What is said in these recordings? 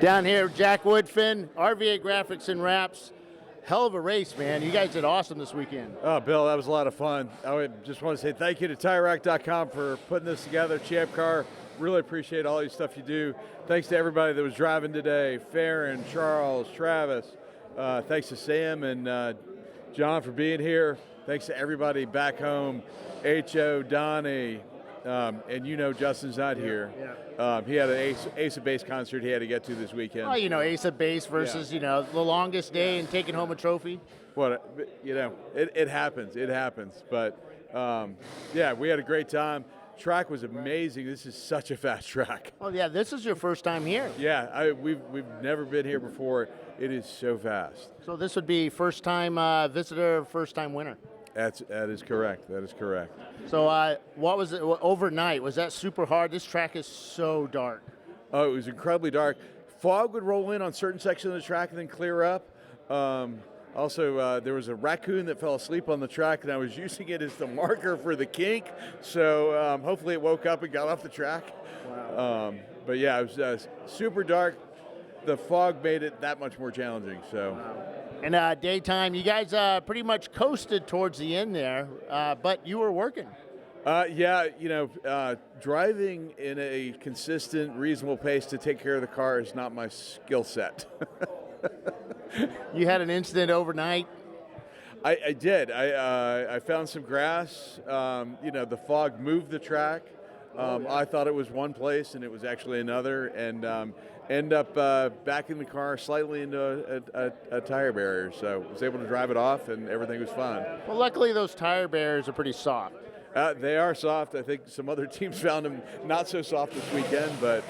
Down here, Jack Woodfin, RVA Graphics and Wraps. Hell of a race, man. You guys did awesome this weekend. Oh, Bill, that was a lot of fun. Just want to say thank you to TireRack.com for putting this together. Champ Car, really appreciate all your stuff you do. Thanks to everybody that was driving today. Farron, Charles, Travis. Thanks to Sam and John for being here. Thanks to everybody back home. H.O., Donnie, and you know Justin's not here. Yeah. He had an Ace of Base concert he had to get to this weekend. Well, you know, Ace of Base versus, you know, the longest day and taking home a trophy. Well, you know, it happens. It happens. But, yeah, we had a great time. Track was amazing. This is such a fast track. Oh, yeah, this is your first time here. Yeah, we've never been here before. It is so fast. So this would be first-time visitor, first-time winner. That is correct. That is correct. So what was it overnight? Was that super hard? This track is so dark. Oh, it was incredibly dark. Fog would roll in on certain sections of the track and then clear up. Also, there was a raccoon that fell asleep on the track, and I was using it as the marker for the kink. So hopefully it woke up and got off the track. Wow. But yeah, it was super dark. The fog made it that much more challenging. So. Wow. And daytime, you guys pretty much coasted towards the end there, but you were working. Yeah, you know, driving in a consistent, reasonable pace to take care of the car is not my skill set. You had an incident overnight? I did. I found some grass. You know, the fog moved the track. I thought it was one place, and it was actually another, and end up backing the car slightly into a tire barrier. So I was able to drive it off, and everything was fine. Well, luckily those tire barriers are pretty soft. They are soft. I think some other teams found them not so soft this weekend, but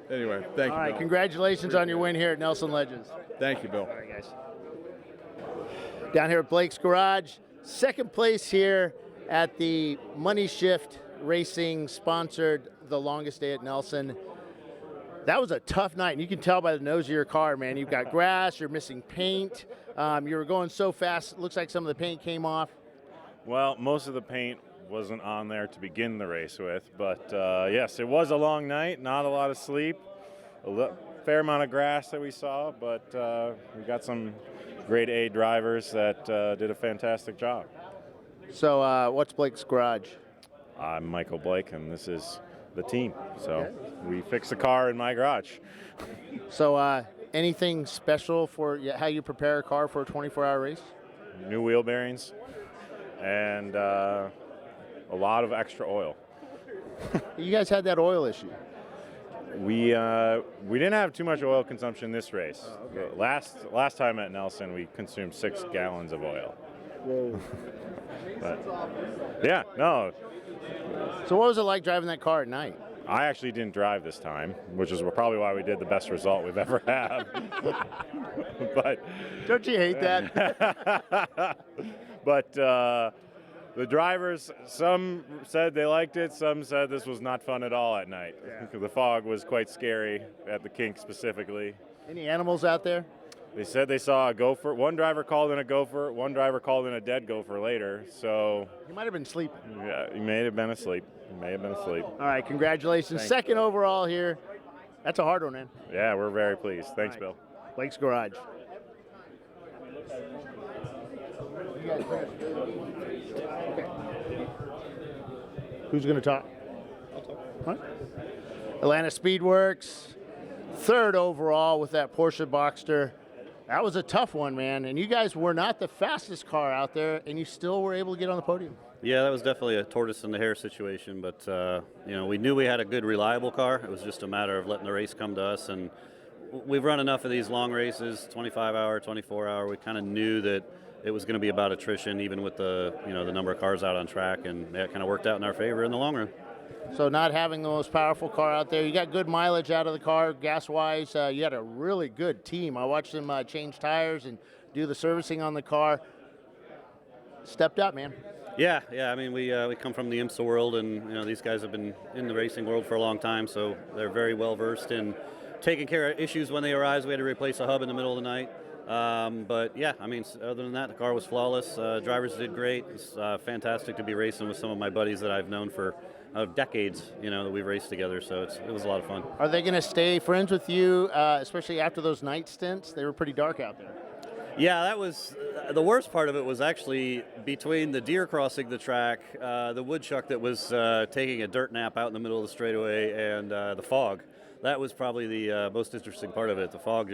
anyway, thank you, All right, Bill. Congratulations on your win here at Nelson Ledges. Thank you, Bill. All right, guys. Down here at Blake's Garage, second place here at the Money Shift Racing sponsored the longest day at Nelson. That was a tough night, and you can tell by the nose of your car, man. You've got grass, you're missing paint. You were going so fast, it looks like some of the paint came off. Well, most of the paint wasn't on there to begin the race with, but yes, it was a long night, not a lot of sleep, fair amount of grass that we saw, but we got some grade A drivers that did a fantastic job. So what's Blake's Garage? I'm Michael Blake, and this is the team. So we fix the car in my garage. So anything special for how you prepare a car for a 24-hour race? New wheel bearings and a lot of extra oil. You guys had that oil issue. We didn't have too much oil consumption this race. Oh, okay. Last time at Nelson, we consumed 6 gallons of oil. Whoa. But yeah, no. So what was it like driving that car at night? I actually didn't drive this time, which is probably why we did the best result we've ever had. But don't you hate that? But the drivers, some said they liked it, some said this was not fun at all at night. Yeah. The fog was quite scary at the kink specifically. Any animals out there? They said they saw a gopher. One driver called in a gopher. One driver called in a dead gopher later. So he might have been sleeping. Yeah, he may have been asleep. All right, congratulations. Second overall here. That's a hard one, man. Yeah, we're very pleased. Thanks, Bill. Blake's Garage. Who's going to talk? I'll talk. What? Atlanta Speedworks. Third overall with that Porsche Boxster. That was a tough one, man. And you guys were not the fastest car out there, and you still were able to get on the podium. Yeah, that was definitely a tortoise in the hare situation, but you know, we knew we had a good, reliable car. It was just a matter of letting the race come to us, and we've run enough of these long races, 25-hour, 24-hour. We kind of knew that it was going to be about attrition, even with the the number of cars out on track, and that kind of worked out in our favor in the long run. So not having the most powerful car out there, you got good mileage out of the car, gas-wise. You had a really good team. I watched them change tires and do the servicing on the car. Stepped up, man. Yeah. I mean, we come from the IMSA world, and these guys have been in the racing world for a long time, so they're very well versed in taking care of issues when they arise. We had to replace a hub in the middle of the night. But yeah, I mean, other than that, the car was flawless. Drivers did great. It's fantastic to be racing with some of my buddies that I've known for of decades, that we've raced together. So it was a lot of fun. Are they going to stay friends with you, especially after those night stints? They were pretty dark out there. Yeah, that was the worst part of it. Was actually between the deer crossing the track, the woodchuck that was taking a dirt nap out in the middle of the straightaway, and the fog. That was probably the most interesting part of it. The fog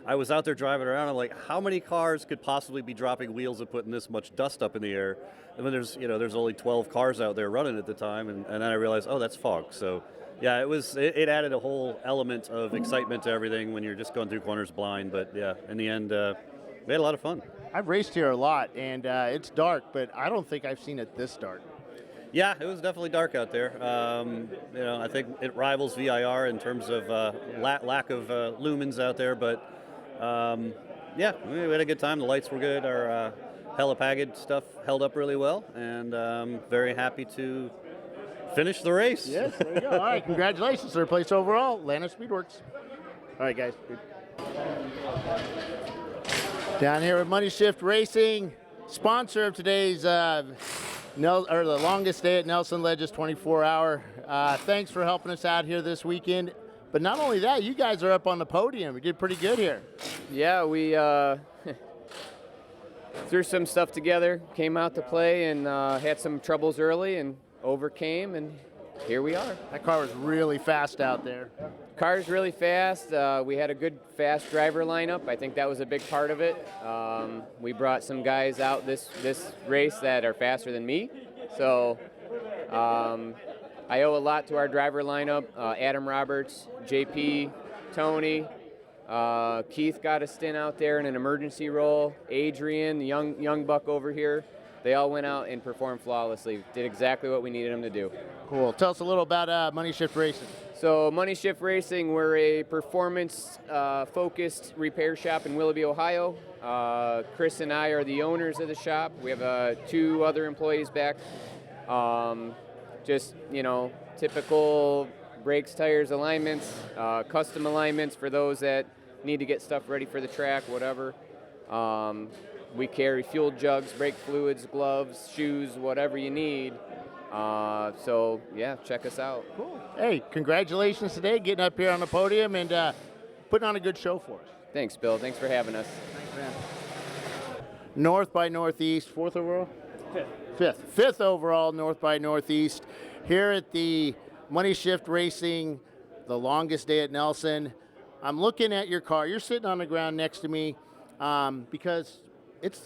I was out there driving around. I'm like, how many cars could possibly be dropping wheels and putting this much dust up in the air? And then there's only 12 cars out there running at the time, and then I realized, oh, that's fog. So, yeah, it added a whole element of excitement to everything when you're just going through corners blind. But yeah, in the end, we had a lot of fun. I've raced here a lot, and it's dark, but I don't think I've seen it this dark. Yeah, it was definitely dark out there. I think it rivals VIR in terms of lack of lumens out there. But yeah, we had a good time. The lights were good. Our helipagid stuff held up really well, and very happy to finish the race. Yes, there you go. All right, congratulations, third place overall, Atlanta Speedworks. All right, guys. Good. Down here with Money Shift Racing, sponsor of today's the longest day at Nelson Ledges 24-hour. Thanks for helping us out here this weekend. But not only that, you guys are up on the podium. You did pretty good here. Yeah, we threw some stuff together, came out to play, and had some troubles early and overcame, and here we are. That car was really fast out there. Car's really fast. We had a good, fast driver lineup. I think that was a big part of it. We brought some guys out this race that are faster than me. So I owe a lot to our driver lineup. Adam Roberts, JP, Tony, Keith got a stint out there in an emergency role. Adrian, the young buck over here. They all went out and performed flawlessly. Did exactly what we needed them to do. Cool. Tell us a little about Money Shift Racing. So Money Shift Racing, we're a performance-focused repair shop in Willoughby, Ohio. Chris and I are the owners of the shop. We have 2 other employees back. Typical brakes, tires, alignments, custom alignments for those that need to get stuff ready for the track, whatever. We carry fuel jugs, brake fluids, gloves, shoes, whatever you need. So, yeah, check us out. Cool. Hey, congratulations today, getting up here on the podium and putting on a good show for us. Thanks, Bill. Thanks for having us. Thanks, man. North by Northeast, 4th overall? 5th. 5th overall, North by Northeast. Here at the Money Shift Racing, the longest day at Nelson. I'm looking at your car. You're sitting on the ground next to me because it's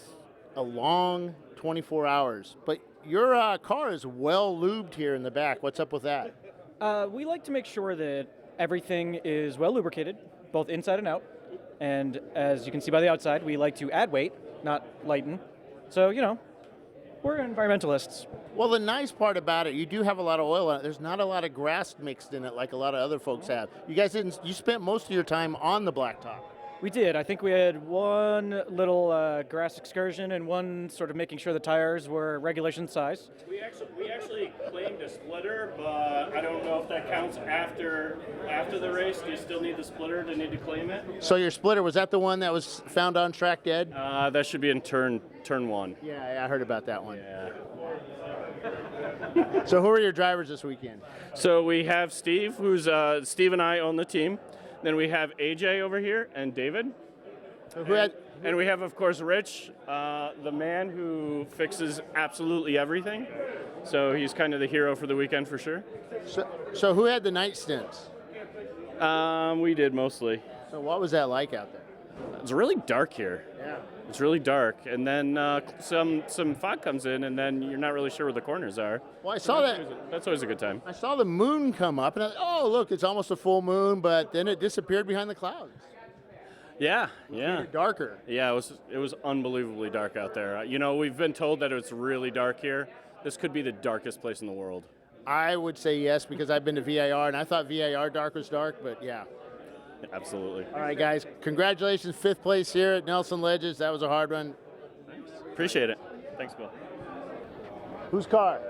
a long 24 hours. But your car is well lubed here in the back. What's up with that? We like to make sure that everything is well lubricated, both inside and out. And as you can see by the outside, we like to add weight, not lighten. So, we're environmentalists. Well, the nice part about it, you do have a lot of oil in it. There's not a lot of grass mixed in it like a lot of other folks have. You guys you spent most of your time on the blacktop. We did. I think we had one little grass excursion and one sort of making sure the tires were regulation size. We actually claimed a splitter, but I don't know if that counts after the race. Do you still need the splitter to need to claim it? So your splitter, was that the one that was found on track dead? That should be in turn 1. Yeah, I heard about that one. Yeah. So who are your drivers this weekend? So we have Steve, who's Steve and I own the team. Then we have AJ over here and David. So and we have, of course, Rich, the man who fixes absolutely everything. So he's kind of the hero for the weekend for sure. So who had the night stints? We did mostly. So what was that like out there? It's really dark here. Yeah. It's really dark, and then some fog comes in, and then you're not really sure where the corners are. Well, I saw that. That's always a good time. I saw the moon come up, and I thought, oh, look, it's almost a full moon, but then it disappeared behind the clouds. Yeah. Darker. Yeah, it was unbelievably dark out there. We've been told that it's really dark here. This could be the darkest place in the world. I would say yes, because I've been to VIR, and I thought VIR dark was dark, but yeah. Absolutely. All right, guys. Congratulations, 5th place here at Nelson Ledges. That was a hard one. Thanks. Appreciate it. Thanks, Bill. Whose car?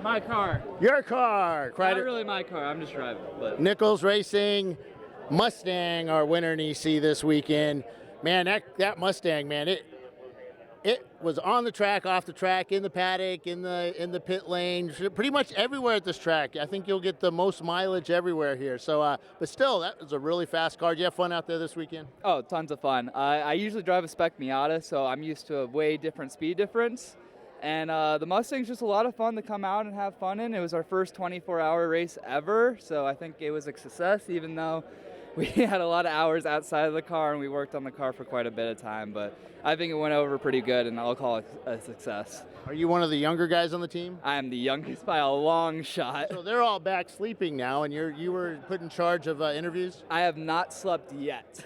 My car. Your car. Not really my car. I'm just driving. But Nichols Racing Mustang, our winner in EC this weekend. Man, that Mustang, man, it was on the track, off the track, in the paddock, in the pit lane, pretty much everywhere at this track. I think you'll get the most mileage everywhere here. So, but still, that was a really fast car. Did you have fun out there this weekend? Oh, tons of fun. I usually drive a spec Miata, so I'm used to a way different speed difference. And the Mustang's just a lot of fun to come out and have fun in. It was our first 24-hour race ever, so I think it was a success, even though we had a lot of hours outside of the car and we worked on the car for quite a bit of time. But I think it went over pretty good, and I'll call it a success. Are you one of the younger guys on the team? I am the youngest by a long shot. So they're all back sleeping now, and you were put in charge of interviews? I have not slept yet.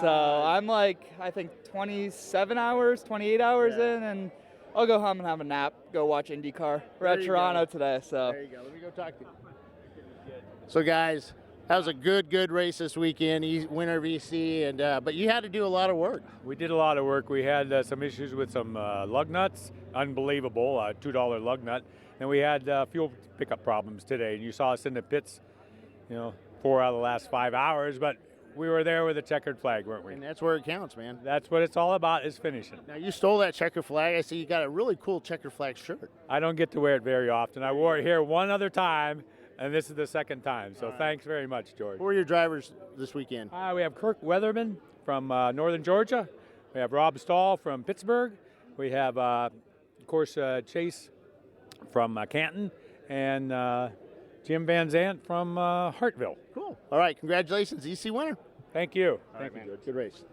So I'm like, I think 27 hours, 28 hours in, and I'll go home and have a nap, go watch IndyCar. We're at Toronto today, so. There you go. Let me go talk to you. So, guys, that was a good race this weekend, winner of EC, and but you had to do a lot of work. We did a lot of work. We had some issues with some lug nuts, unbelievable, $2 lug nut. And we had fuel pickup problems today. And you saw us in the pits, 4 out of the last 5 hours, but we were there with a checkered flag, weren't we? And that's where it counts, man. That's what it's all about, is finishing. Now, you stole that checkered flag. I see you got a really cool checkered flag shirt. I don't get to wear it very often. I wore it here one other time, and this is the second time. So thanks very much, George. Who are your drivers this weekend? We have Kirk Weatherman from northern Georgia. We have Rob Stahl from Pittsburgh. We have, of course, Chase from Canton, and Jim Van Zant from Hartville. Cool. All right, congratulations, EC winner. Thank you. Thank you, George. Good race.